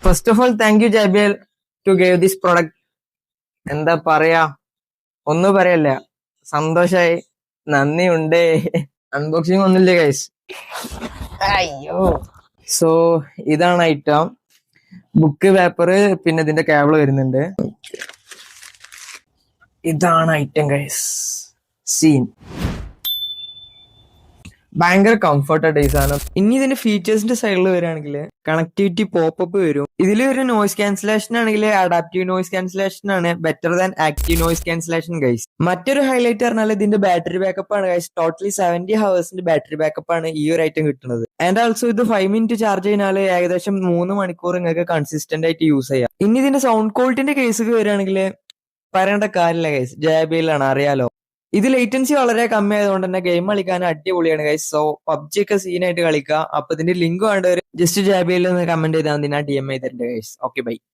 First of all thank you JBL to gave this product. എന്താ പറയാ, ഒന്നും പറയല്ല, സന്തോഷായി, നന്ദിയുണ്ട്. അൺബോക്സിംഗ് ഒന്നുമില്ല ഗൈസ്. അയ്യോ. സോ ഇതാണ് ഐറ്റം. ബുക്ക്, പേപ്പർ, പിന്നെ ഇതിന്റെ കേബിൾ വരുന്നുണ്ട്. ഇതാണ് ഐറ്റം ഗൈസ്. സീൻ ഭയങ്കര കംഫർട്ടായിട്ട് ഈ സാധനം. ഇനി ഇതിന്റെ ഫീച്ചേഴ്സിന്റെ സൈഡിൽ വരികയാണെങ്കിൽ കണക്ടിവിറ്റി പോപ്പപ്പ് വരും. ഇതിൽ ഒരു നോയിസ് ക്യാൻസലേഷൻ ആണെങ്കിൽ അഡാപ്റ്റീവ് നോയിസ് ക്യാൻസലേഷൻ ആണ് better than active noise cancellation guys. മറ്റൊരു ഹൈലൈറ്റ് പറഞ്ഞാൽ ഇതിന്റെ ബാറ്ററി ബാക്കപ്പ് ആണ് ഗൈസ്. ടോട്ടലി 70 ഹവേഴ്സിന്റെ ബാറ്ററി ബാക്കപ്പ് ആണ് ഈ ഒരു ഐറ്റം കിട്ടുന്നത്. ആൻഡ് ആൾസോ ഇത് 5 മിനിറ്റ് ചാർജ് ചെയ്താൽ ഏകദേശം 3 മണിക്കൂർ നിങ്ങൾക്ക് കൺസിസ്റ്റന്റ് ആയിട്ട് യൂസ് ചെയ്യാം. ഇനി ഇതിന്റെ സൗണ്ട് ക്വാളിറ്റിന്റെ കേസ് വരികയാണെങ്കിൽ പറയേണ്ട കാര്യമില്ല ഗൈസ്, JBL ആണ്, അറിയാലോ. ഇത് ലേറ്റൻസി വളരെ കമ്മി ആയതുകൊണ്ട് തന്നെ ഗെയിം കളിക്കാൻ അടിപൊളിയാണ് ഗൈസ്. സോ പബ്ജി ഒക്കെ സീനായിട്ട് കളിക്കുക. അപ്പൊ ഇതിന്റെ ലിങ്ക് വേണ്ടവര് ജസ്റ്റ് JBL കമന്റ് ചെയ്താൽ മതി, ഞാൻ DM ചെയ്തിട്ടുണ്ട് ഗൈസ്. Okay bye.